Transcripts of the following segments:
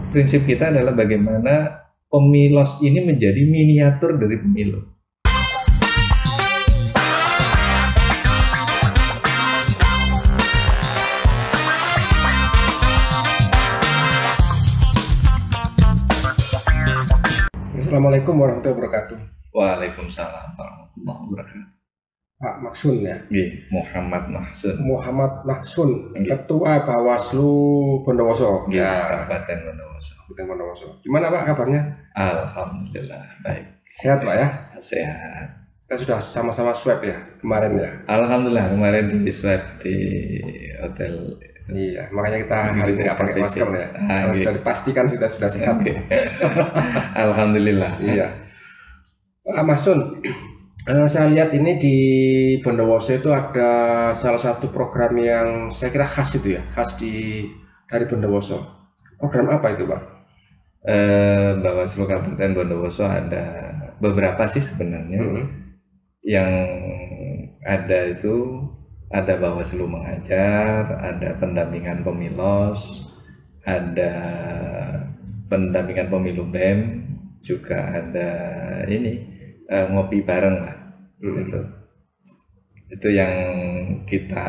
prinsip kita adalah bagaimana pemilos ini menjadi miniatur dari pemilu. Assalamualaikum warahmatullahi wabarakatuh. Waalaikumsalam warahmatullahi wabarakatuh. Pak Mahsun ya? Muhammad Mahsun. Muhammad Mahsun, Ketua Bawaslu Bondowoso. Ya, Kabupaten Bondowoso. Kabupaten Bondowoso. Gimana Pak kabarnya? Alhamdulillah baik. Sehat Pak ya? Sehat. Kita sudah sama-sama swab ya kemarin ya? Alhamdulillah kemarin di swab di hotel. Iya, makanya kita hari ini nggak pakai masker ya. Karena sudah dipastikan sudah sehat. Alhamdulillah. Iya. Pak Mahsun, saya lihat ini di Bondowoso itu ada salah satu program yang saya kira khas itu ya, khas dari Bondowoso. Program apa itu Pak? Bawaslu Kabupaten Bondowoso ada beberapa sih sebenarnya. Yang ada itu ada Bawaslu Mengajar, ada pendampingan pemilos, ada pendampingan pemilu BEM, juga ada ini ngopi bareng lah. Itu yang kita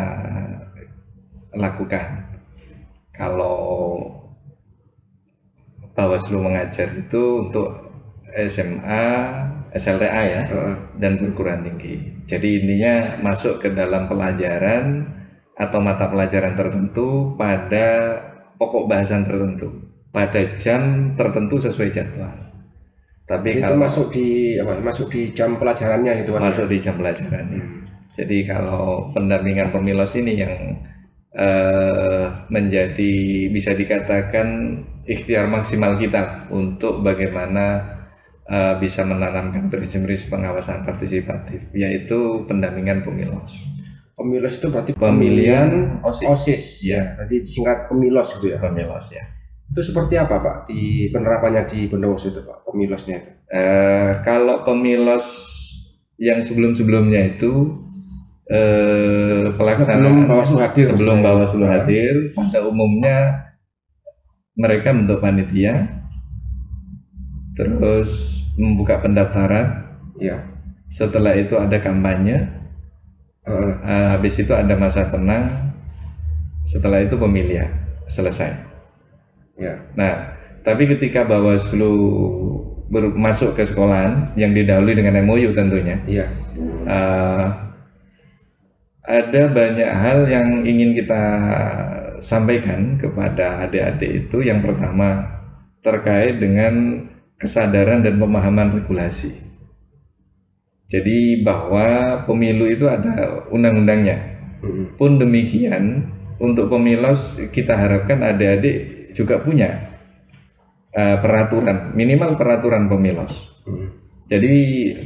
lakukan. Kalau Bawaslu Mengajar itu untuk SMA, SLTA ya, dan perguruan tinggi. Jadi intinya masuk ke dalam pelajaran atau mata pelajaran tertentu pada pokok bahasan tertentu, pada jam tertentu sesuai jadwal. Tapi itu kalau masuk di apa? Masuk di jam pelajarannya itu kan? Masuk di jam pelajarannya. Jadi kalau pendampingan pemilos ini yang menjadi bisa dikatakan ikhtiar maksimal kita untuk bagaimana bisa menanamkan prinsip-prinsip pengawasan partisipatif, yaitu pendampingan pemilos. Pemilos itu berarti pemilihan OSIS ya, berarti singkat pemilos gitu ya. Pemilos ya. Itu seperti apa Pak di penerapannya di Bondowoso itu Pak, pemilosnya itu? Kalau pemilos yang sebelum-sebelumnya itu pelaksanaan sebelum Bawaslu hadir, pada umumnya mereka bentuk panitia, terus membuka pendaftaran, ya. Setelah itu ada kampanye, habis itu ada masa tenang, setelah itu pemilihan selesai. Ya. Nah, tapi ketika Bawaslu masuk ke sekolahan yang didahului dengan MOU tentunya, ya. Ada banyak hal yang ingin kita sampaikan kepada adik-adik itu. Yang pertama terkait dengan kesadaran dan pemahaman regulasi. Jadi bahwa pemilu itu ada undang-undangnya. Pun demikian, untuk pemilos kita harapkan adik-adik juga punya peraturan, minimal peraturan pemilos. Jadi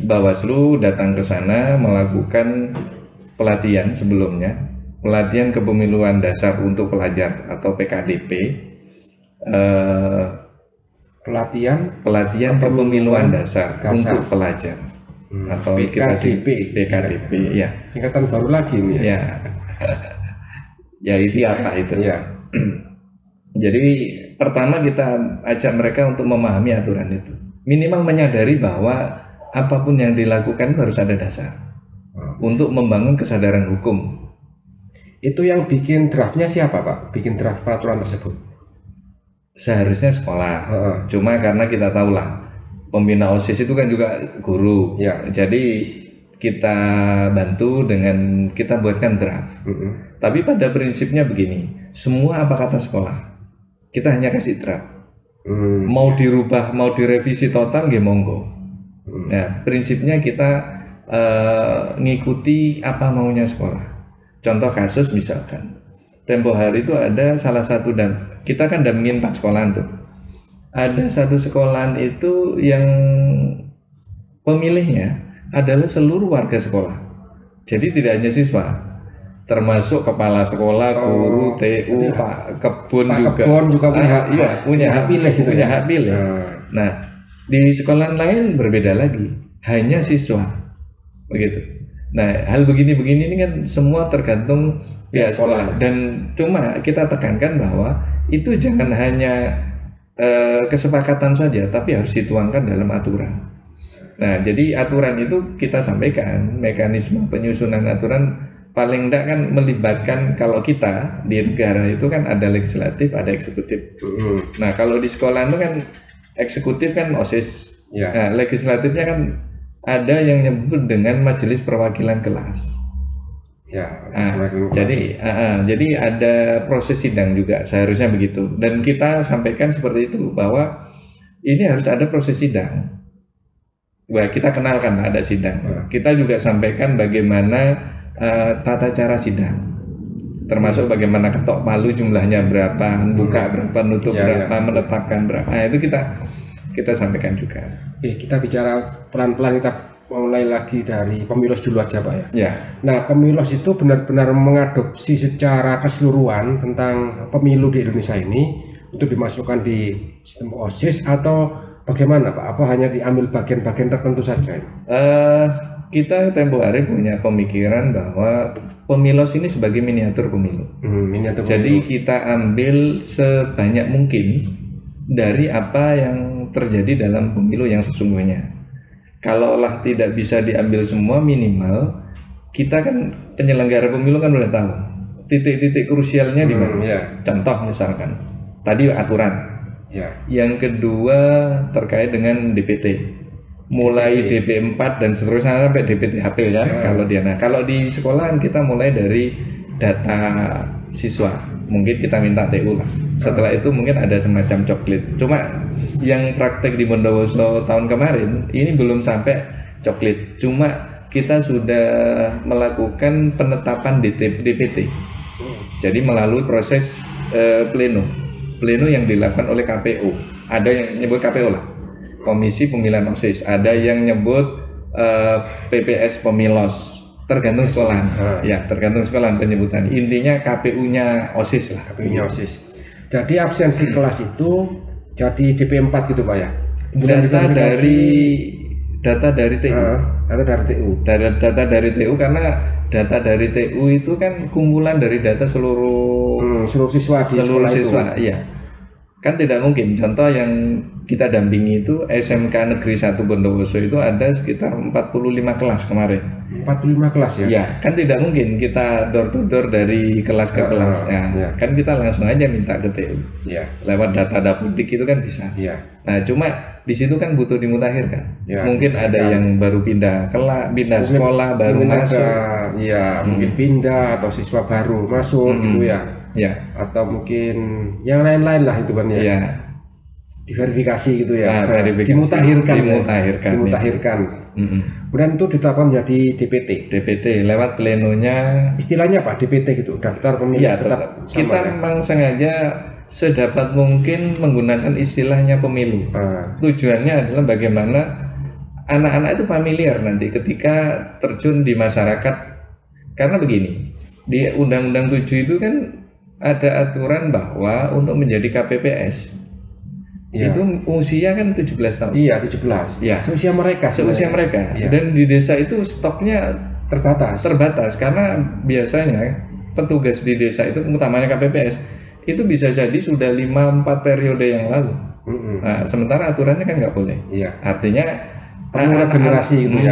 Bawaslu datang ke sana melakukan pelatihan sebelumnya, pelatihan kepemiluan dasar untuk pelajar atau PKDP. Pelatihan kepemiluan dasar untuk pelajar atau PKDP ya. Singkatan baru lagi nih ya. Ya itu apa itu ya. Jadi pertama kita ajak mereka untuk memahami aturan itu, minimal menyadari bahwa apapun yang dilakukan harus ada dasar untuk membangun kesadaran hukum. Itu yang bikin draftnya siapa Pak? Bikin draft peraturan tersebut? Seharusnya sekolah, cuma karena kita tahulah pembina OSIS itu kan juga guru, ya. Jadi kita bantu dengan kita buatkan draft. Tapi pada prinsipnya begini, semua apa kata sekolah, kita hanya kasih draft. Mau dirubah, mau direvisi total, nggih monggo. Nah, prinsipnya kita ngikuti apa maunya sekolah. Contoh kasus misalkan, tempo hari itu ada salah satu kita kan dampingin 4 sekolahan tuh. Ada satu sekolahan itu yang pemilihnya adalah seluruh warga sekolah. Jadi tidak hanya siswa, termasuk kepala sekolah, guru, TU, Pak Kebun juga punya hak pilih gitu. Punya hak pilih. Nah, di sekolahan lain berbeda lagi, hanya siswa. Begitu. Nah, hal begini-begini ini kan semua tergantung ya sekolah. Dan cuma kita tekankan bahwa itu jangan hanya kesepakatan saja, tapi harus dituangkan dalam aturan. Nah, jadi aturan itu kita sampaikan, mekanisme penyusunan aturan paling tidak kan melibatkan, kalau kita di negara itu kan ada legislatif, ada eksekutif. Nah, kalau di sekolah itu kan eksekutif kan OSIS. Nah, legislatifnya kan ada yang nyebut dengan majelis perwakilan kelas. Jadi ada proses sidang juga, seharusnya begitu. Dan kita sampaikan seperti itu, bahwa ini harus ada proses sidang. Wah, kita kenalkan ada sidang. Kita juga sampaikan bagaimana tata cara sidang, termasuk bagaimana ketok palu jumlahnya berapa, buka berapa, nutup berapa, menetapkan berapa. Nah, itu kita sampaikan juga. Kita bicara pelan-pelan, kita mulai lagi dari pemilos dulu aja Pak ya. Nah, pemilos itu benar-benar mengadopsi secara keseluruhan tentang pemilu di Indonesia ini untuk dimasukkan di sistem OSIS atau bagaimana Pak? Apa hanya diambil bagian-bagian tertentu saja? Kita tempo hari punya pemikiran bahwa pemilos ini sebagai miniatur pemilu. Jadi kita ambil sebanyak mungkin dari apa yang terjadi dalam pemilu yang sesungguhnya. Kalaulah tidak bisa diambil semua, minimal kita kan penyelenggara pemilu kan udah tahu titik-titik krusialnya di mana. Contoh misalkan tadi aturan. Yang kedua terkait dengan DPT, mulai DP4 dan seterusnya sampai DPTHP kan. Kalau di sekolahan kita mulai dari data siswa, mungkin kita minta TU lah. Setelah itu mungkin ada semacam coklit. Cuma yang praktek di Bondowoso tahun kemarin ini belum sampai coklit. Cuma kita sudah melakukan penetapan DPT. Jadi melalui proses pleno yang dilakukan oleh KPU. Ada yang nyebut KPU lah, Komisi Pemilihan OSIS. Ada yang nyebut PPS Pemilos. Tergantung sekolahan. Tergantung sekolahan penyebutan. Intinya KPU-nya OSIS lah. KPU-nya OSIS. Jadi absensi kelas itu jadi DP4 gitu Pak ya. Data dari TU. Data dari TU karena data dari TU itu kan kumpulan dari data seluruh siswa di seluruh siswa. itu. Iya. Kan tidak mungkin. Contoh yang kita dampingi itu SMK Negeri 1 Bondowoso itu ada sekitar 45 kelas kemarin. 45 kelas ya? Ya, kan tidak mungkin kita door to door dari kelas ke kelas. Kan kita langsung aja minta ke TU. Lewat data Dapudik itu kan bisa. Nah, cuma di situ kan butuh dimutakhirkan. Mungkin ada yang baru pindah sekolah baru masuk. Mungkin pindah atau siswa baru masuk gitu ya. Atau mungkin yang lain-lain lah itu kan ya. Diverifikasi gitu ya. Dimutakhirkan. Kemudian itu ditetapkan menjadi DPT lewat plenonya. Istilahnya apa? DPT gitu, daftar pemilih tetap sama. Kita memang sengaja sedapat mungkin menggunakan istilahnya pemilu. Tujuannya adalah bagaimana anak-anak itu familiar nanti ketika terjun di masyarakat. Karena begini, di Undang-Undang 7 itu kan ada aturan bahwa untuk menjadi KPPS itu usia kan 17 tahun. 17. Seusia mereka. Dan di desa itu stoknya terbatas karena biasanya petugas di desa itu, utamanya KPPS, itu bisa jadi sudah 5-4 periode yang lalu. Nah, sementara aturannya kan nggak boleh. Artinya generasi itu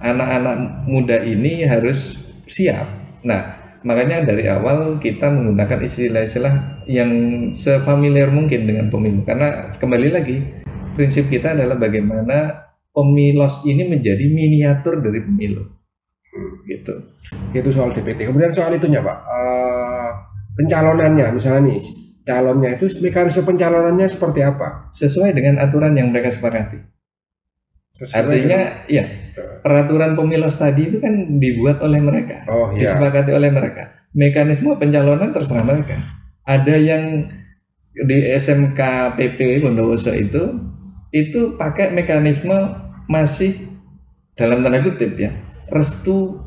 anak-anak muda ini harus siap. Nah, makanya dari awal kita menggunakan istilah-istilah yang sefamiliar mungkin dengan pemilu. Karena kembali lagi, prinsip kita adalah bagaimana pemilos ini menjadi miniatur dari pemilu. Gitu. Itu soal DPT. Kemudian soal itunya Pak, pencalonannya misalnya nih, calonnya itu mekanisme pencalonannya seperti apa? Sesuai dengan aturan yang mereka sepakati. Artinya peraturan pemilos tadi itu kan dibuat oleh mereka, disepakati oleh mereka. Mekanisme pencalonan terserah mereka. Ada yang di SMK PP Bondowoso itu pakai mekanisme masih dalam tanda kutip restu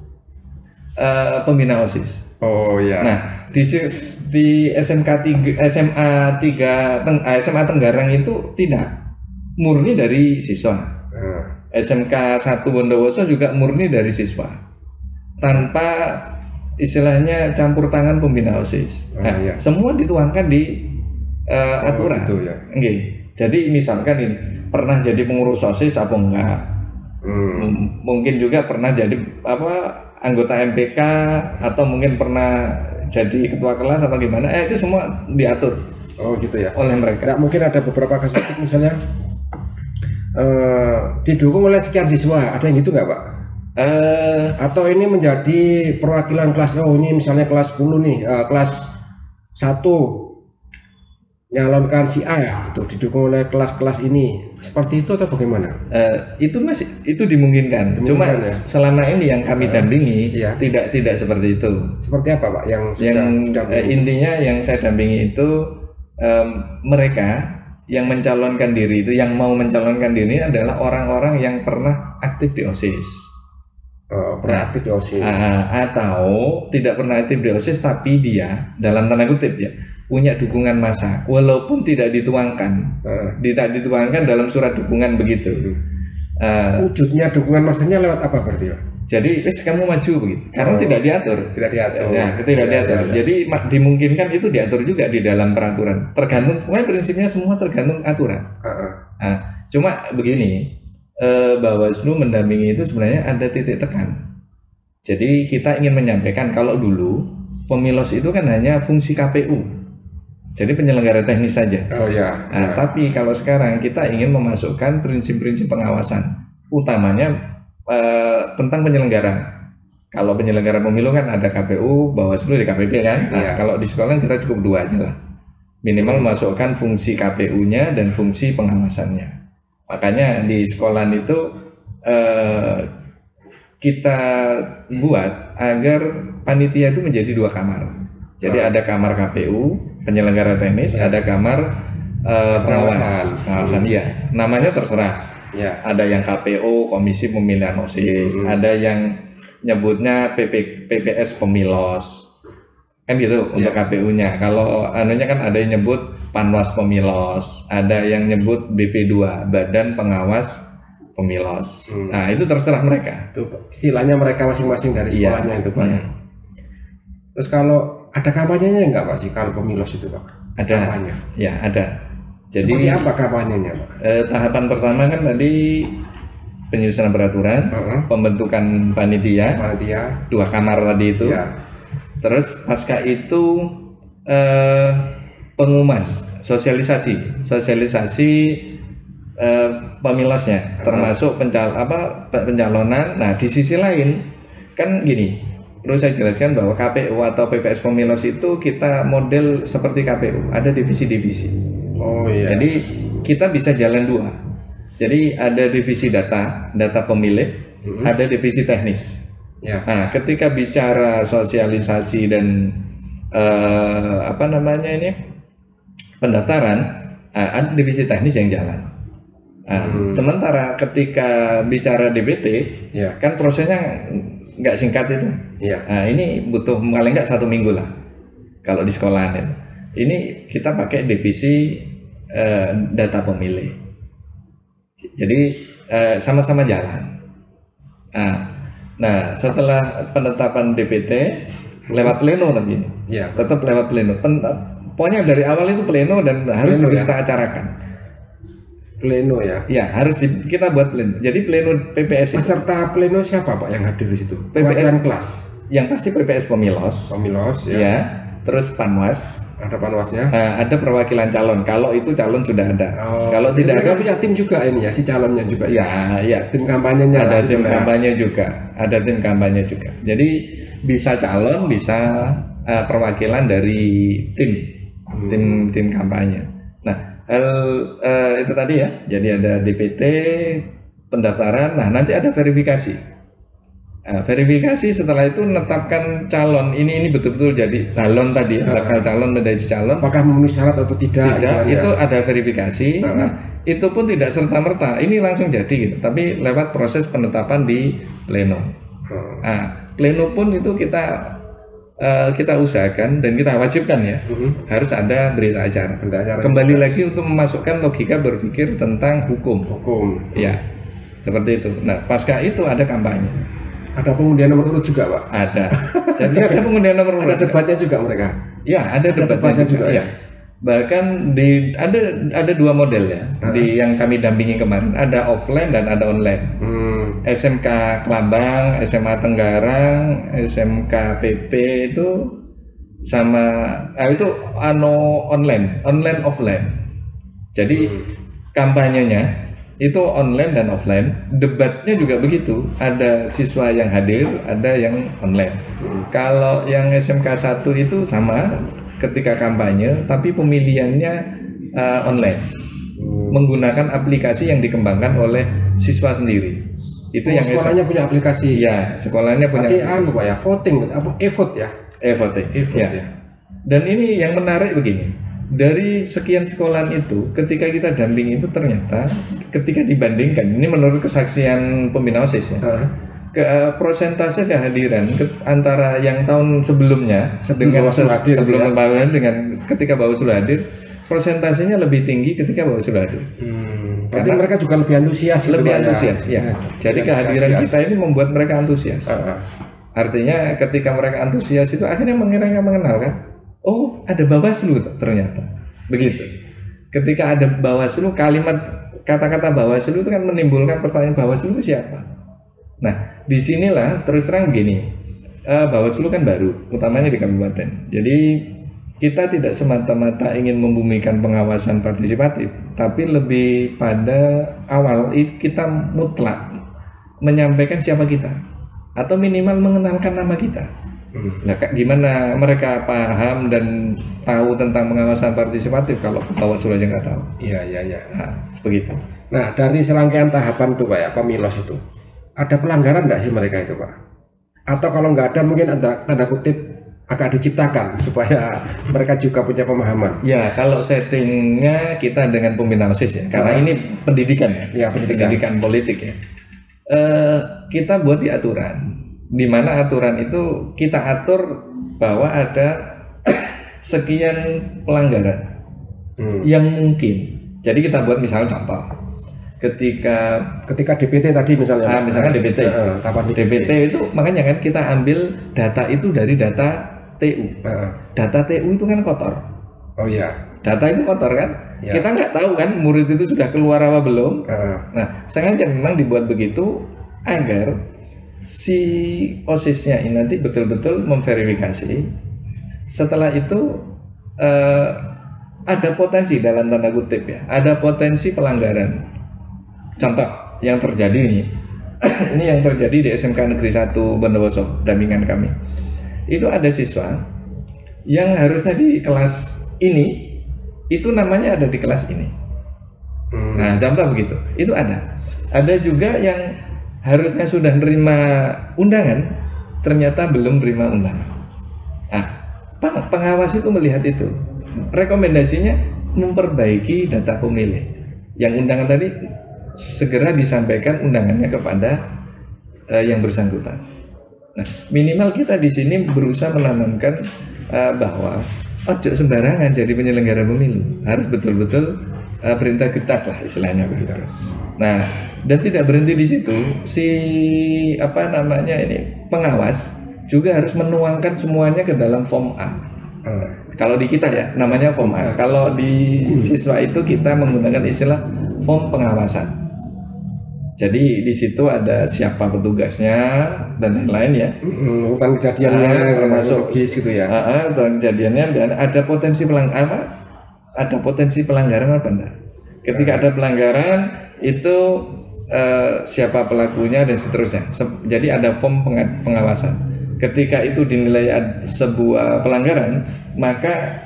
pembina OSIS. Nah, di SMA Tenggarang itu tidak, murni dari siswa. SMK 1 Bondowoso juga murni dari siswa, tanpa istilahnya campur tangan pembina OSIS. Semua dituangkan di aturan. Gitu ya. Nggih. Jadi misalkan ini pernah jadi pengurus OSIS apa enggak? Mungkin juga pernah jadi anggota MPK atau mungkin pernah jadi ketua kelas atau gimana? Itu semua diatur. Oh gitu ya. Oleh mereka. Nggak mungkin ada beberapa kasus misalnya didukung oleh sekian siswa, ada yang gitu nggak Pak? Atau ini menjadi perwakilan kelas, ini misalnya kelas 10 nih, kelas 1 nyalonkan si A ya, itu didukung oleh kelas-kelas ini, seperti itu atau bagaimana? Itu dimungkinkan. Cuma ya? Selama ini yang kami dampingi tidak seperti itu. Seperti apa Pak? Intinya yang saya dampingi itu mereka yang mencalonkan diri itu, yang mau mencalonkan diri adalah orang-orang yang pernah aktif di OSIS. Pernah aktif di OSIS. Atau tidak pernah aktif di OSIS tapi dia dalam tanda kutip ya punya dukungan massa walaupun tidak dituangkan. Tidak dituangkan dalam surat dukungan begitu. Wujudnya dukungan massanya lewat apa berarti ya? Jadi kamu maju begitu. Karena tidak diatur. Tidak diatur. Tidak diatur. Jadi dimungkinkan itu diatur juga di dalam peraturan. Tergantung, pokoknya prinsipnya semua tergantung aturan. Cuma begini, Bawaslu mendampingi itu sebenarnya ada titik tekan. Jadi kita ingin menyampaikan kalau dulu pemilos itu kan hanya fungsi KPU. Jadi penyelenggara teknis saja. Tapi kalau sekarang kita ingin memasukkan prinsip-prinsip pengawasan, utamanya tentang penyelenggara. Kalau penyelenggara pemilu kan ada KPU, Bawaslu, DKPP kan. Kalau di sekolah kita cukup 2 aja lah. Minimal memasukkan fungsi KPU-nya dan fungsi pengawasannya. Makanya di sekolah itu kita buat agar panitia itu menjadi 2 kamar. Jadi ada kamar KPU, penyelenggara teknis, ada kamar pengawasan. Iya, namanya terserah. Ada yang KPO, Komisi Pemilihan OSIS, ada yang nyebutnya PPS Pemilos, kan gitu untuk KPU-nya. Kalau anunya kan ada yang nyebut Panwas Pemilos, ada yang nyebut BP2, Badan Pengawas Pemilos. Nah itu terserah mereka. Itu istilahnya mereka masing-masing dari sekolahnya itu Pak. Terus kalau ada kampanyenya nggak Pak sih kalau pemilos itu Pak? Ada. Kampanye. Ya ada. Jadi seperti apa kampanyenya Pak? Tahapan pertama kan tadi penyusunan peraturan, pembentukan panitia, 2 kamar tadi itu. Terus pasca itu pengumuman, sosialisasi pemilosnya, termasuk pencalonan. Nah di sisi lain kan gini. Perlu saya jelaskan bahwa KPU atau PPS Pemilos itu kita model seperti KPU, ada divisi-divisi. Jadi kita bisa jalan 2. Jadi ada divisi data pemilih, ada divisi teknis. Nah, ketika bicara sosialisasi dan pendaftaran, ada divisi teknis yang jalan. Sementara ketika bicara DPT, kan prosesnya nggak singkat itu. Nah, ini butuh paling nggak 1 minggu lah kalau di sekolahan itu. Ini kita pakai divisi data pemilih. Jadi sama-sama jalan. Nah setelah penetapan DPT lewat pleno tadi, tetap lewat pleno. Pokoknya dari awal itu pleno dan harus kita acarakan. Pleno ya? Ya harus kita buat pleno. Jadi pleno PPS itu. Peserta pleno siapa Pak yang hadir di situ? PPS kelas. Yang pasti PPS Pemilos. Ya. Terus Panwas. Ada panwasnya. Ada perwakilan calon. Kalau itu calon sudah ada. Kalau tidak ada punya tim juga ini ya, si calonnya juga. Ya. Tim kampanyenya. Ada tim kampanye juga. Ada tim kampanye juga. Jadi bisa calon, bisa perwakilan dari tim kampanye. Nah, itu tadi ya. Jadi ada DPT, pendaftaran. Nah, nanti ada verifikasi. Verifikasi setelah itu menetapkan calon ini betul-betul jadi calon tadi, bakal calon menjadi calon. Apakah memenuhi syarat atau tidak? Itu ada verifikasi. Nah, itu pun tidak serta-merta ini langsung jadi gitu, tapi lewat proses penetapan di pleno. Nah, pleno pun itu kita usahakan dan kita wajibkan ya, harus ada berita acara. Kembali lagi untuk memasukkan logika berpikir tentang hukum. Ya, seperti itu. Nah, pasca itu ada kampanye. Ada pengundian nomor urut juga Pak? Ada. Jadi ada pengundian nomor urut. Ada debatnya juga mereka? Ya, ada debatnya juga. Ya. Bahkan ada dua model ya di yang kami dampingi kemarin, ada offline dan ada online. SMK Kelambang, SMA Tenggarang, SMK PP itu sama itu online offline. Jadi kampanyenya itu online dan offline, debatnya juga begitu. Ada siswa yang hadir, ada yang online. Kalau yang SMK 1 itu sama ketika kampanye, tapi pemilihannya online. Menggunakan aplikasi yang dikembangkan oleh siswa sendiri. Itu yang sekolahnya punya aplikasi. Ya, sekolahnya punya. Berarti Pak ya, voting apa e-vote ya? E-voting. Ya. Dan ini yang menarik begini. Dari sekian sekolahan itu, ketika kita dampingi itu ternyata ketika dibandingkan, ini menurut kesaksian pembina OSIS ya, prosentase kehadiran antara yang tahun sebelumnya dengan sebelum dengan ketika Bawaslu hadir, prosentasenya lebih tinggi ketika Bawaslu hadir. Berarti mereka juga lebih antusias. Ya. Jadi kehadiran kita ini membuat mereka antusias. Artinya ketika mereka antusias itu akhirnya mereka mengenal kan. Oh, ada Bawaslu ternyata. Begitu. Ketika ada Bawaslu, kata-kata Bawaslu itu kan menimbulkan pertanyaan, Bawaslu itu siapa? Nah, disinilah terus terang begini. Bawaslu kan baru, utamanya di kabupaten. Jadi kita tidak semata-mata ingin membumikan pengawasan partisipatif, tapi lebih pada awal kita mutlak menyampaikan siapa kita, atau minimal mengenalkan nama kita. Nah, gimana mereka paham dan tahu tentang pengawasan partisipatif kalau Bawaslu aja nggak tahu? Iya. Nah, begitu. Nah, dari serangkaian tahapan tuh Pak ya, pemilos itu, ada pelanggaran nggak sih mereka itu Pak? Atau kalau nggak ada mungkin ada tanda kutip agak diciptakan supaya mereka juga punya pemahaman? Ya, kalau settingnya kita dengan pembina OSIS ya, karena ini pendidikan ya, pendidikan politik ya. Kita buat di aturan. Di mana aturan itu kita atur bahwa ada sekian pelanggaran yang mungkin. Jadi kita buat misalnya contoh, ketika DPT tadi misalnya, misalkan DPT, DPT itu makanya kan kita ambil data itu dari data TU. Data TU itu kan kotor. Oh iya. Data itu kotor kan. Ya. Kita nggak tahu kan murid itu sudah keluar apa belum. Nah, sengaja memang dibuat begitu agar si OSIS-nya ini nanti betul-betul memverifikasi. Setelah itu ada potensi dalam tanda kutip ya, ada potensi pelanggaran. Contoh yang terjadi ini yang terjadi di SMK Negeri 1 Bondowoso, dampingan kami. Itu ada siswa yang harusnya di kelas ini, itu namanya ada di kelas ini. Nah, contoh begitu. Itu ada. Ada juga yang harusnya sudah nerima undangan, ternyata belum nerima undangan. Nah, pengawas itu melihat itu. Rekomendasinya memperbaiki data pemilih. Yang undangan tadi segera disampaikan undangannya kepada yang bersangkutan. Nah, minimal kita di sini berusaha menanamkan bahwa ojo sembarangan jadi penyelenggara pemilu, harus betul-betul berintegritas lah istilahnya begitu. Nah, dan tidak berhenti di situ, pengawas juga harus menuangkan semuanya ke dalam form A. Kalau di kita ya namanya form A. Kalau di siswa itu kita menggunakan istilah form pengawasan. Jadi di situ ada siapa petugasnya dan lain-lain ya. Bukan kejadiannya termasuk gitu ya. Kejadiannya dan ada potensi pelanggaran apa enggak? Ketika ada pelanggaran itu siapa pelakunya dan seterusnya. Jadi ada form pengawasan. Ketika itu dinilai sebuah pelanggaran, maka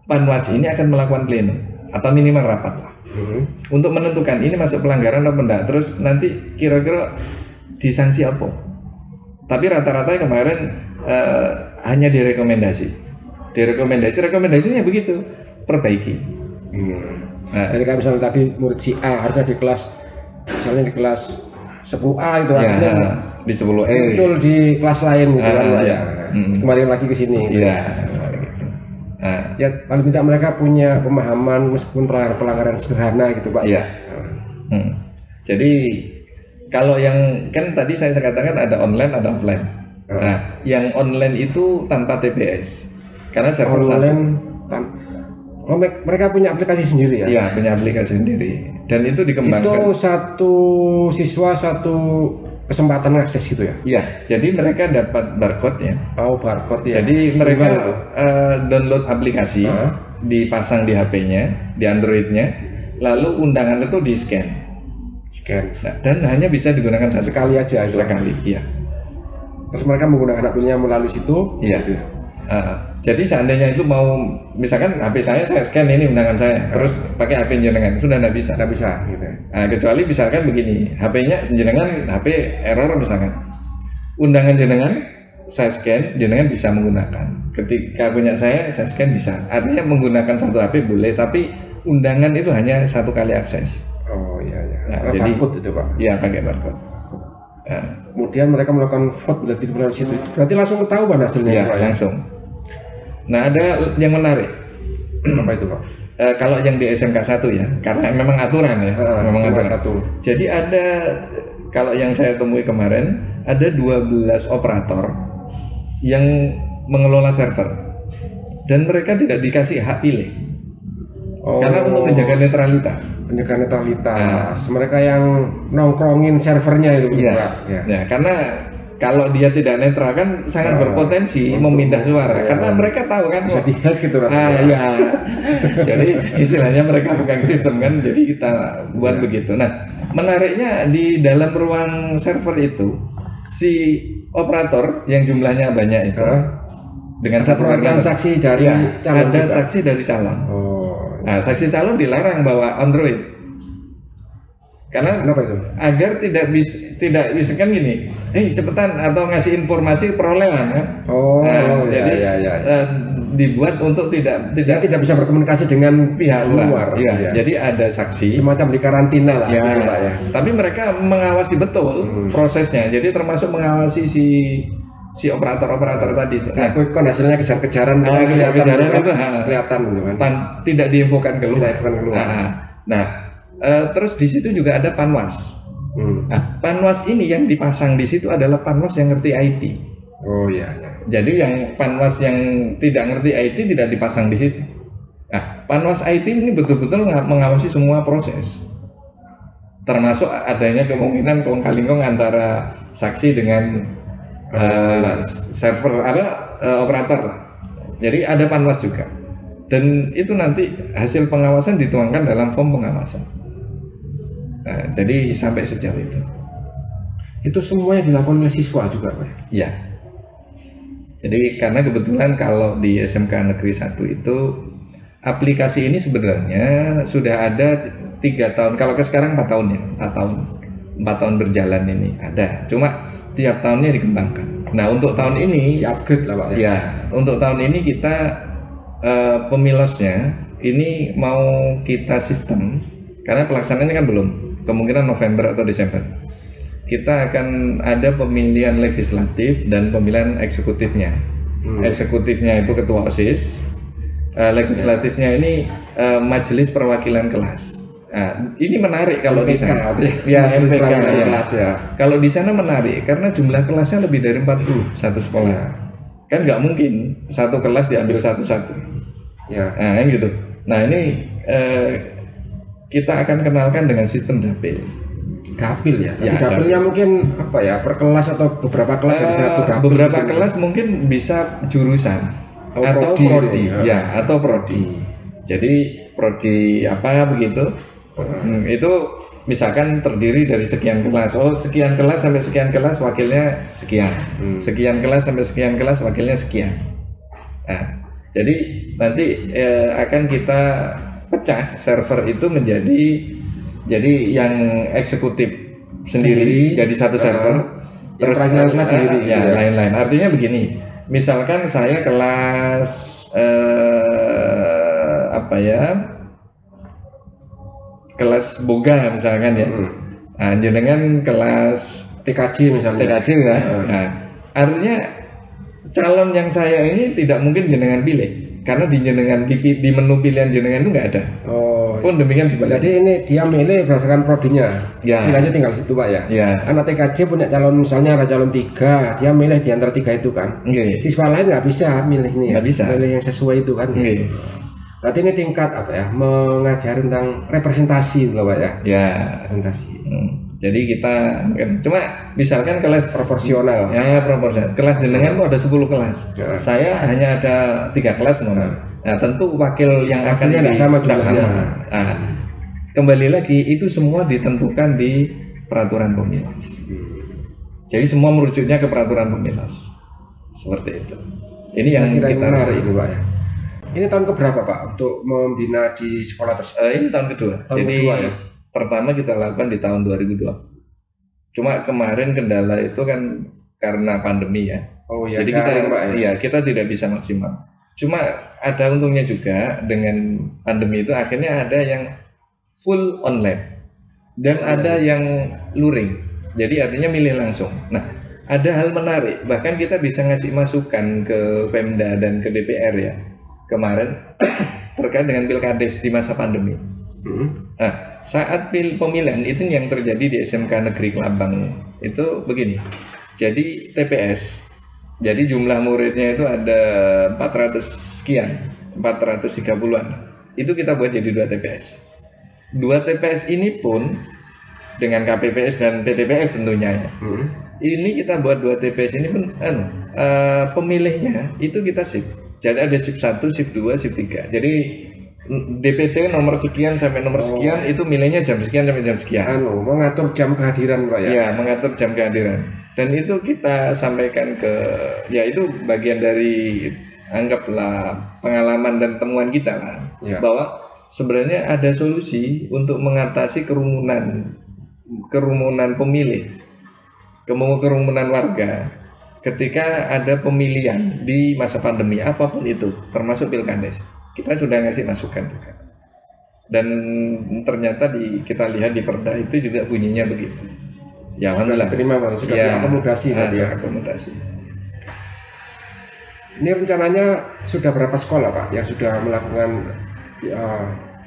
Panwas ini akan melakukan pleno atau minimal rapat lah untuk menentukan ini masuk pelanggaran atau enggak. Terus nanti kira-kira disanksi apa. Tapi rata-rata kemarin hanya rekomendasinya begitu, perbaiki. Nah, jadi kalau misalnya tadi murid si A harusnya di kelas, misalnya di kelas 10A itu artinya di 10E muncul di kelas lain gitu kan ya. Kembali lagi ke sini. Iya. Ya paling tidak mereka punya pemahaman meskipun pelanggaran sederhana gitu Pak. Iya. Jadi kalau yang kan tadi saya katakan ada online ada offline. Nah, yang online itu tanpa TPS. Karena server online mereka punya aplikasi sendiri ya? Iya, punya aplikasi sendiri. Dan itu dikembangkan. Itu satu siswa satu kesempatan akses gitu ya? Iya, jadi mereka dapat barcode ya. Oh, barcode ya. Jadi mereka download aplikasi, dipasang di HP-nya, di Android-nya, lalu undangan itu di-scan. Nah, dan hanya bisa digunakan sekali aja itu. Sekali, iya. Terus mereka menggunakan HP-nya melalui situ, iya. Gitu ya. Jadi seandainya itu mau, misalkan HP saya scan ini undangan saya, terus pakai HP jenengan, sudah nggak bisa. Nggak bisa, gitu. Kecuali misalkan begini, HP-nya jenengan, HP error misalkan, undangan jenengan saya scan, jenengan bisa menggunakan. Ketika punya saya scan bisa. Artinya menggunakan satu HP boleh, tapi undangan itu hanya satu kali akses. Oh iya iya. Nah, jadi barcode itu Pak? Iya, pakai barcode. Kemudian mereka melakukan vote melalui situ, berarti langsung ketahuan hasilnya. Iya, langsung. Nah, ada yang menarik. Apa itu Pak? Kalau yang di SMK 1 ya, karena memang aturan ya, memang aturan. 1. Jadi ada, kalau yang saya temui kemarin, ada 12 operator yang mengelola server dan mereka tidak dikasih hak pilih. Karena untuk menjaga netralitas. Menjaga netralitas. Mereka yang nongkrongin servernya itu. Iya. Ya, karena kalau dia tidak netral kan sangat berpotensi memindah suara. Karena mereka tahu kan bisa dihack gitu ya. Jadi istilahnya mereka pegang sistem kan. Jadi kita buat begitu. Nah, menariknya di dalam ruang server itu si operator yang jumlahnya banyak itu dengan satu saksi dari calon. Ada saksi dari calon. Nah, saksi calon dilarang bawa Android. Karena kenapa itu? Agar tidak bisa kan gini. Cepetan atau ngasih informasi perolehan kan. Jadi dibuat untuk tidak bisa berkomunikasi dengan pihak luar. Iya. Jadi ada saksi semacam di karantina lah ya, gitu, Pak, ya. Tapi mereka mengawasi betul prosesnya. Jadi termasuk mengawasi si operator-operator tadi. Nah, kan hasilnya kejar-kejaran kejar-kejaran itu kelihatan gitu kan. Tidak diinfokan keluar. Nah, terus di situ juga ada panwas. Nah, panwas ini yang dipasang di situ adalah panwas yang ngerti IT. Oh iya. Jadi yang panwas yang tidak ngerti IT tidak dipasang di situ. Nah, panwas IT ini betul-betul mengawasi semua proses. Termasuk adanya kemungkinan kong-kali-kong antara saksi dengan server operator lah. Jadi ada panwas juga. Dan itu nanti hasil pengawasan dituangkan dalam form pengawasan. Nah, jadi sampai sejauh itu. Itu semuanya dilakukan oleh siswa juga, Pak? Ya. Jadi karena kebetulan kalau di SMK Negeri 1 itu aplikasi ini sebenarnya sudah ada 3 tahun. Kalau ke sekarang 4 tahun ya, 4 tahun berjalan ini ada. Cuma tiap tahunnya dikembangkan. Nah, untuk tahun ini upgrade lah Pak ya. Ya, untuk tahun ini kita pemilosnya ini mau kita sistem karena pelaksanaannya kan belum, kemungkinan November atau Desember. Kita akan ada pemilihan legislatif dan pemilihan eksekutifnya. Eksekutifnya itu ketua OSIS, legislatifnya ini majelis perwakilan kelas. Nah, ini menarik kalau di sana. Ya, MPK kelas ya. Kalau di sana menarik karena jumlah kelasnya lebih dari 40 satu sekolah. Kan nggak mungkin satu kelas diambil satu-satu. Ya. Nah, gitu. Nah, ini kita akan kenalkan dengan sistem dapil. Dapil ya. Dapilnya mungkin apa ya? Per kelas atau beberapa kelas dari satu dapil. Beberapa kelas mungkin bisa jurusan atau prodi. Ya, atau prodi. Jadi prodi apa begitu? Itu misalkan terdiri dari sekian kelas. Oh, sekian kelas sampai sekian kelas wakilnya sekian. Sekian kelas sampai sekian kelas wakilnya sekian. Nah, jadi nanti akan kita pecah server itu menjadi yang eksekutif sendiri jadi satu server. Terus kelas sendiri ya, lain-lain. Artinya begini. Misalkan saya kelas kelas boga misalkan ya. Nah, jenengan kelas TKJ misalnya. TKJ kan. Nah, artinya calon yang saya ini tidak mungkin jenengan pilih Karena di menu pilihan jenengan itu nggak ada. Oh. Pun demikian sebaliknya. Jadi ini dia milih berdasarkan prodinya. Ya. Pilihannya tinggal situ Pak ya. Ya. Anak TKJ punya calon, misalnya ada calon 3, dia milih di antara 3 itu kan. Okay. Siswa lain nggak bisa milih nih. Nggak bisa. Milih yang sesuai itu kan. Okay. Berarti ini tingkat apa ya? Mengajar tentang representasi loh Pak ya. Ya. Representasi. Jadi kita cuma misalkan kelas Proporsional. ya proporsional. Kelas jenengan kok ada 10 kelas. Ya. Saya hanya ada 3 kelas nomor. Nah, tentu wakil yang akan Wakilnya nggak sama nggak jumlahnya. Nah, kembali lagi itu semua ditentukan di peraturan Pemilas. Jadi semua merujuknya ke peraturan Pemilas. Seperti itu. Ini yang Kira kita menarik ini Pak ya. Ini tahun keberapa Pak untuk membina di sekolah tersebut? ini tahun kedua. Tahun Jadi kedua, ya? pertama kita lakukan di tahun 2020. Cuma kemarin kendala itu kan karena pandemi ya. Oh iya. Jadi kita Pak, ya? iya kita tidak bisa maksimal. Cuma ada untungnya juga dengan pandemi itu akhirnya ada yang full online dan ada yang luring. Jadi artinya milih langsung. Nah, ada hal menarik. Bahkan kita bisa ngasih masukan ke Pemda dan ke DPR ya. Kemarin terkait dengan Pilkades di masa pandemi. Nah, saat pemilihan itu yang terjadi di SMK Negeri Kelabang itu begini. Jadi TPS. Jadi jumlah muridnya itu ada 400 sekian, 430-an. Itu kita buat jadi 2 TPS. 2 TPS ini pun dengan KPPS dan PTPS tentunya ya. Ini kita buat 2 TPS ini pun pemilihnya itu kita shift. Jadi ada shift 1, shift 2, shift 3. Jadi DPT nomor sekian sampai nomor sekian itu milihnya jam sekian sampai jam sekian. Mengatur jam kehadiran Pak ya. Ya, mengatur jam kehadiran. Dan itu kita sampaikan ke ya itu bagian dari anggaplah pengalaman dan temuan kita lah. Ya. Bahwa sebenarnya ada solusi untuk mengatasi kerumunan pemilih, kerumunan warga ketika ada pemilihan di masa pandemi apapun itu, termasuk Pilkades. Kita sudah ngasih masukan juga. Dan ternyata kita lihat di Perda itu juga bunyinya begitu. Ya alhamdulillah. Terima Bang, sudah diakomodasi tadi ya. Akomodasi. Ini rencananya sudah berapa sekolah Pak yang sudah melakukan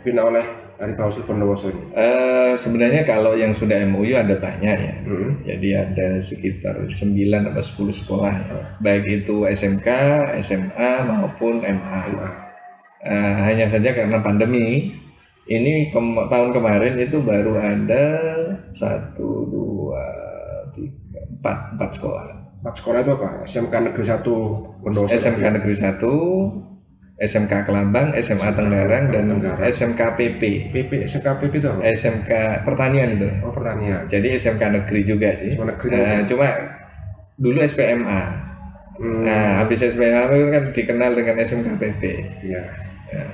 bina oleh dari Bawaslu Bondowoso ini? Sebenarnya kalau yang sudah MOU ada banyak ya. Jadi ada sekitar 9 atau 10 sekolah. Baik itu SMK, SMA maupun MA. Hanya saja karena pandemi ini tahun kemarin itu baru ada 1, 2, 3, 4 sekolah. 4 sekolah itu apa? SMK Negeri 1 Bondowoso. SMK Negeri 1, SMK Kelabang, SMA Tenggarang, dan SMK PP. SMK PP itu apa? SMK Pertanian itu. Oh, Pertanian. Jadi SMK Negeri juga sih. Negeri cuma dulu SPMA. Nah, habis SPMA itu kan dikenal dengan SMK PP. Iya. Ya,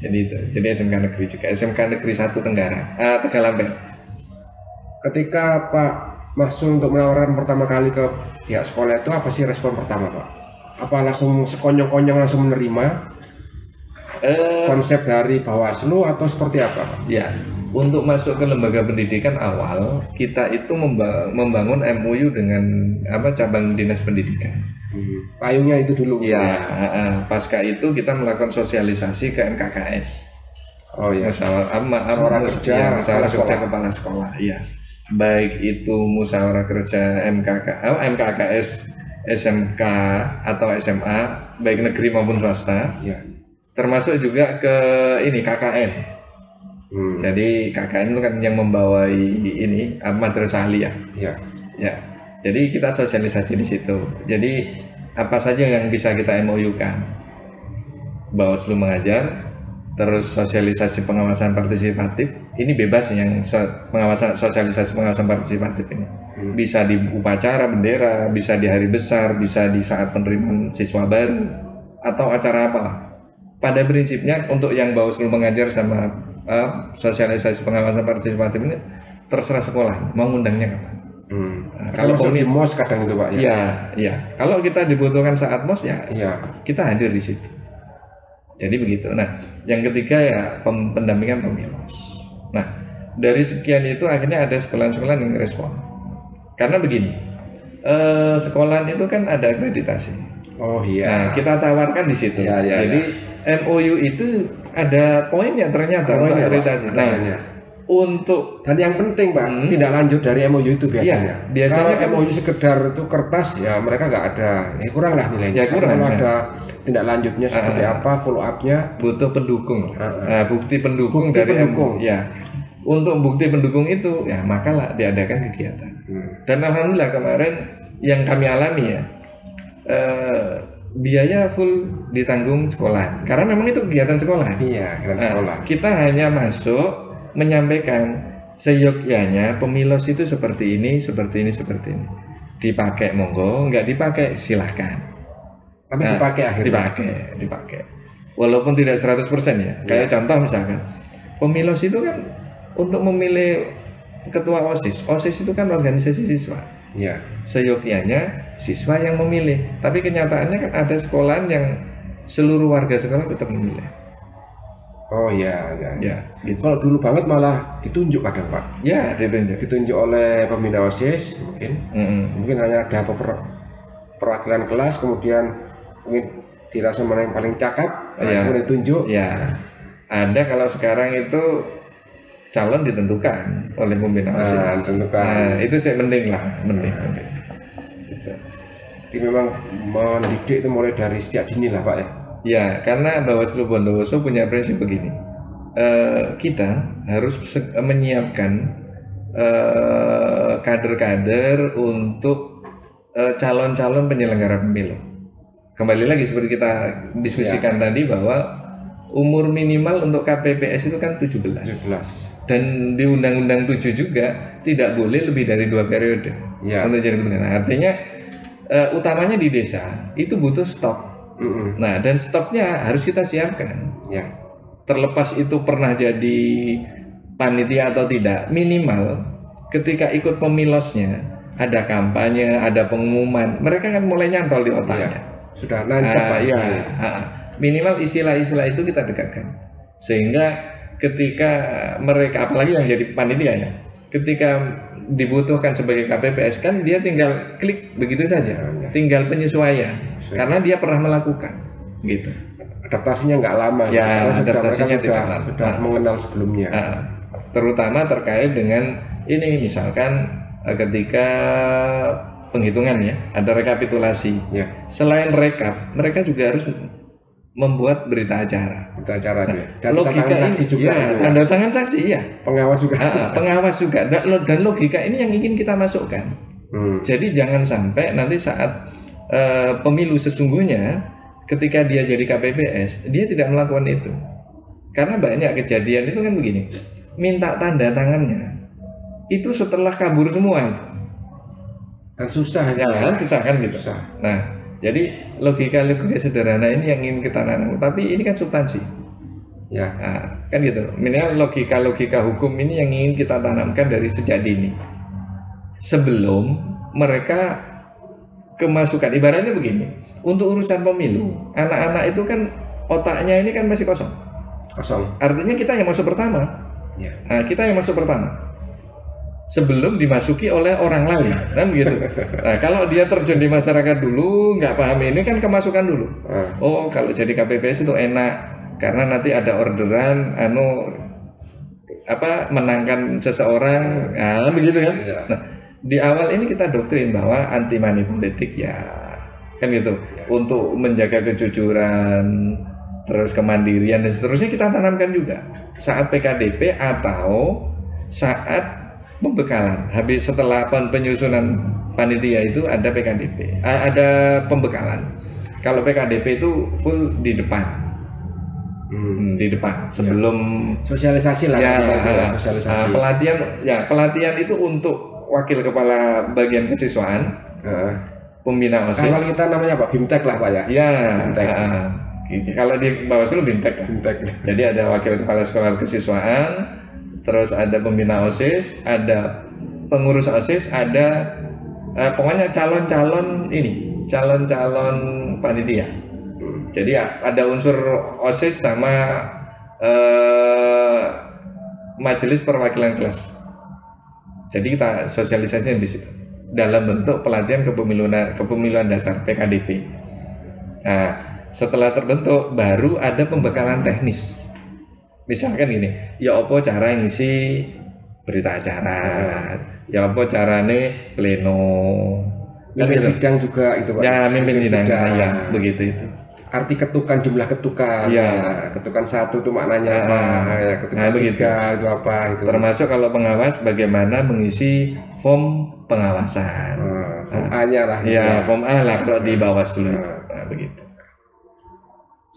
jadi itu. Jadi SMK Negeri juga. SMK Negeri 1 Tenggarang. Tegalampel. Ketika Pak masuk untuk menawarkan pertama kali ke pihak sekolah itu apa sih respon pertama Pak? Apa langsung sekonyong-konyong langsung menerima konsep dari Bawaslu atau seperti apa Pak? Ya, untuk masuk ke lembaga pendidikan awal kita itu membangun MOU dengan cabang dinas pendidikan. Payungnya itu dulu. Ya, pasca itu kita melakukan sosialisasi ke MKKS. Oh iya. Musyawarah kerja kepala sekolah. Iya. Baik itu musyawarah kerja MKKS, SMK atau SMA, baik negeri maupun swasta. Ya. Termasuk juga ke ini KKN. Jadi KKN itu kan yang membawai ini madrasah aliyah. Ya. Ya. Jadi kita sosialisasi di situ. Jadi apa saja yang bisa kita MOU-kan. Bawaslu mengajar, terus sosialisasi pengawasan partisipatif. Ini bebas yang sosialisasi pengawasan partisipatif ini. Bisa di upacara bendera, bisa di hari besar, bisa di saat penerimaan siswa baru atau acara apa. Pada prinsipnya untuk yang Bawaslu mengajar sama sosialisasi pengawasan partisipatif ini terserah sekolah mau ngundangnya kapan. Kalau di MOS kadang itu Pak ya. Ya. Kalau kita dibutuhkan saat MOS ya, kita hadir di situ. Jadi begitu. Nah, yang ketiga ya pendampingan Pemilas. Nah, dari sekian itu akhirnya ada sekolah-sekolah yang respon. Karena begini, sekolah itu kan ada akreditasi. Oh iya. Nah, kita tawarkan di situ. Ya, Jadi MOU itu ada poinnya ternyata untuk akreditasi. Nah, untuk dan yang penting Pak, tidak lanjut dari MOU itu biasanya. Ya, biasanya kalau MOU sekedar itu kertas ya mereka nggak ada, ya kurang lah nilainya. Ya, kurang. Kalau ada tindak lanjutnya seperti apa, follow up-nya, butuh pendukung. Nah, bukti pendukung dari pendukung. Ya. Untuk bukti pendukung itu ya makalah diadakan kegiatan. Dan alhamdulillah kemarin yang kami alami ya, biaya full ditanggung sekolah karena memang itu kegiatan sekolah. Iya, kegiatan sekolah. Kita hanya masuk menyampaikan seyogyanya pemilos itu seperti ini, seperti ini, seperti ini. Dipakai monggo, nggak dipakai silahkan. Tapi dipakai akhirnya. Dipakai. Walaupun tidak 100% ya. Kayak contoh misalkan, pemilos itu kan untuk memilih ketua OSIS. OSIS itu kan organisasi siswa. Ya. Seyogyanya siswa yang memilih. Tapi kenyataannya kan ada sekolahan yang seluruh warga sekolah tetap memilih. Oh ya. Gitu. Kalau dulu banget malah ditunjuk kadang Pak. Ya, ditunjuk oleh pembina OSIS mungkin hanya ada perwakilan kelas, kemudian mungkin dirasa mana yang paling cakap, kemudian ditunjuk. Ya, ada kalau sekarang itu calon ditentukan oleh pembina OSIS. Nah, itu saya penting. Gitu. Jadi memang mendidik itu mulai dari sejak dini lah Pak ya. Ya, karena Bawaslu Bondowoso punya prinsip begini. Kita harus menyiapkan kader-kader untuk calon-calon penyelenggara pemilu. Kembali lagi seperti kita diskusikan tadi bahwa umur minimal untuk KPPS itu kan 17. Dan di Undang-Undang 7 juga tidak boleh lebih dari 2 periode untuk jadi penyelenggara. Artinya utamanya di desa itu butuh stok. Nah, dan stoknya harus kita siapkan. Terlepas itu pernah jadi panitia atau tidak, minimal ketika ikut pemilosnya ada kampanye, ada pengumuman, mereka kan mulai nyantol di otaknya. Sudah nancap Pak. Minimal istilah-istilah itu kita dekatkan. Sehingga ketika mereka, apalagi yang jadi panitia ya, ketika dibutuhkan sebagai KPPS kan dia tinggal klik begitu saja, tinggal penyesuaian karena dia pernah melakukan gitu. Adaptasinya nggak lama ya, adaptasinya tidak lama, sudah mengenal sebelumnya. Terutama terkait dengan ini, misalkan ketika penghitungan ya, ada rekapitulasi. Selain rekap, mereka juga harus membuat berita acara. Dan logika saksi juga. Tanda tangan saksi ya. Pengawas juga. Pengawas juga. Dan logika ini yang ingin kita masukkan. Jadi jangan sampai nanti saat pemilu sesungguhnya, ketika dia jadi KPPS, dia tidak melakukan itu. Karena banyak kejadian itu kan begini. Minta tanda tangannya itu setelah kabur semua. Dan susah kan gitu. Nah, jadi logika sederhana ini yang ingin kita tanam, tapi ini kan substansi. Kan gitu. Minimal logika hukum ini yang ingin kita tanamkan dari sejak dini. Sebelum mereka kemasukan, ibaratnya begini. Untuk urusan pemilu, anak-anak itu kan otaknya ini kan masih kosong. Artinya kita yang masuk pertama. Kita yang masuk pertama. Sebelum dimasuki oleh orang lain, kan begitu. Nah, kalau dia terjun di masyarakat dulu, nggak paham ini kan kemasukan dulu. Oh, kalau jadi KPPS itu enak karena nanti ada orderan, menangkan seseorang, begitu kan. Nah, di awal ini kita doktrin bahwa anti money politik kan gitu. Untuk menjaga kejujuran, terus kemandirian dan seterusnya kita tanamkan juga saat PKDP atau saat pembekalan. Habis setelah penyusunan panitia itu ada PKDP, ada pembekalan. Kalau PKDP itu full di depan, di depan sebelum sosialisasi lah. Sosialisasi. Pelatihan itu untuk wakil kepala bagian kesiswaan, pembina OSIS. Kalau kita namanya Pak Bimtek lah Pak ya. Bimtek. Kalau di Bawaslu Bimtek. Jadi ada wakil kepala sekolah kesiswaan. Terus ada pembina OSIS, ada pengurus OSIS, ada pokoknya calon-calon panitia. Jadi ada unsur OSIS sama majelis perwakilan kelas. Jadi kita sosialisasinya di situ dalam bentuk pelatihan kepemiluan dasar PKDP. Nah, Setelah terbentuk baru ada pembekalan teknis. Misalkan gini, ya apa cara ngisi berita acara, ya apa carane pleno, mimpin sidang juga itu Pak. Ya mimpin sidang, ya begitu itu. Arti ketukan, jumlah ketukan, ya. Ketukan 1 itu maknanya apa, ya, ketukan 3 itu apa itu. Termasuk kalau pengawas bagaimana mengisi form pengawasan. Form A-nya lah. Ya, form A lah kalau di Bawaslu. Nah, begitu.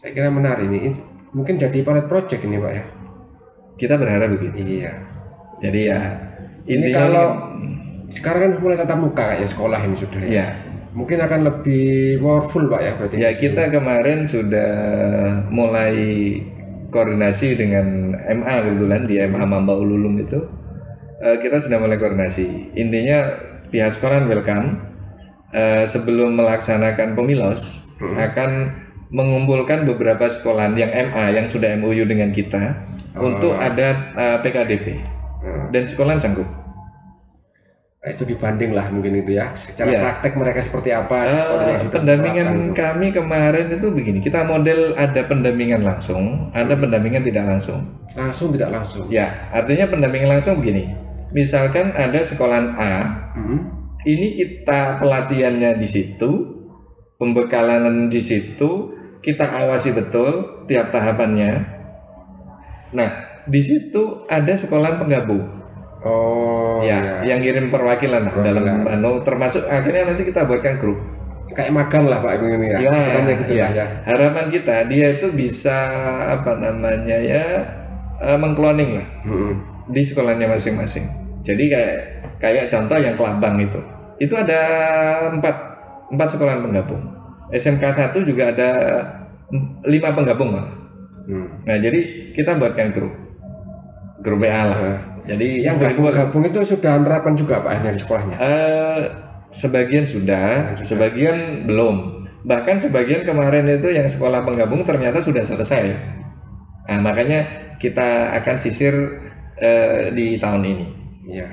Saya kira menarik ini, mungkin jadi pilot project ini Pak ya. Kita berharap begitu. Iya. Jadi ya ini kalau sekarang kan mulai tatap muka kayak sekolah ini sudah ya. Ya. Mungkin akan lebih powerful Pak ya berarti. Ya kita kemarin sudah mulai koordinasi dengan MA kebetulan di MA Mamba Ululum itu kita sudah mulai koordinasi. Intinya pihak sekolah welcome sebelum melaksanakan pemilos akan mengumpulkan beberapa sekolah yang MA yang sudah MOU dengan kita untuk ada PKDP dan sekolah sanggup. Itu dibanding lah mungkin itu ya secara praktek mereka seperti apa pendampingan kami kemarin itu begini, kita model ada pendampingan langsung, ada pendampingan tidak langsung tidak langsung ya. Artinya pendampingan langsung begini, misalkan ada sekolah A, ini kita pelatihannya di situ, pembekalan di situ, kita awasi betul tiap tahapannya. Nah di situ ada sekolah penggabung. Yang kirim perwakilan dalam termasuk akhirnya nanti kita buatkan grup kayak magang lah Pak ini ya. Gitu ya. Harapan kita dia itu bisa mengkloning lah di sekolahnya masing-masing. Jadi kayak contoh yang Kelabang itu ada 4 sekolah penggabung. SMK 1 juga ada 5 penggabung Pak. Nah jadi kita buatkan grup WA lah. Jadi yang gabung itu sudah menerapkan juga Pak dari sekolahnya? Sebagian sudah, sebagian belum. Bahkan sebagian kemarin itu yang sekolah penggabung ternyata sudah selesai. Nah, makanya kita akan sisir di tahun ini. Ya,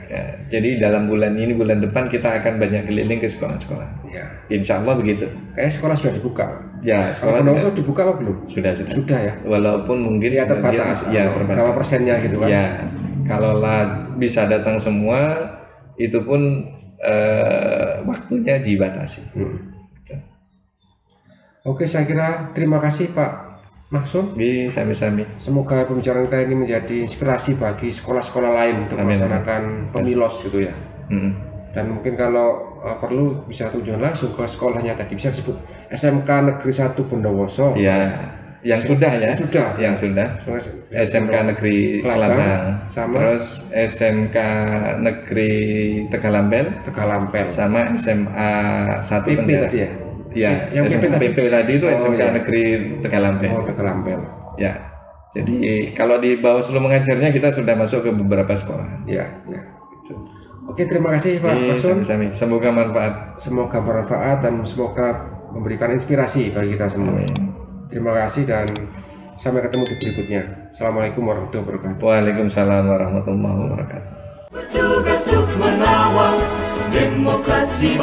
jadi dalam bulan ini, bulan depan kita akan banyak keliling ke sekolah-sekolah. Ya. Insya Allah begitu. Kayak sekolah sudah dibuka. Ya, sekolah sudah dibuka apa belum? Sudah. Sudah ya. Walaupun mungkin terbatas. Terbatas. Berapa persennya gitu kan? Ya. Kalau bisa datang semua, itu pun waktunya dibatasi. Oke, saya kira terima kasih Pak Mahsun. Sami-sami. Semoga pembicaraan kita ini menjadi inspirasi bagi sekolah-sekolah lain untuk melaksanakan pemilos gitu ya. Dan mungkin kalau perlu bisa tujuan langsung ke sekolahnya tadi, bisa disebut SMK Negeri 1 Bondowoso. Ya. Yang sudah ya, SMK Negeri Kelabang, terus SMK Negeri Tegalampel, sama SMA 1 PP tadi ya. Ya, yang PP tadi itu SMK Negeri Tegalampel. Tegalampel. Ya, jadi kalau di Bawaslu mengajarnya kita sudah masuk ke beberapa sekolah. Ya. Oke, terima kasih Pak Mahsun. Semoga manfaat. Semoga bermanfaat dan semoga memberikan inspirasi bagi kita semua. Terima kasih dan sampai ketemu di berikutnya. Assalamualaikum warahmatullahi wabarakatuh. Waalaikumsalam warahmatullahi wabarakatuh. Bertugas untuk mengawal demokrasi.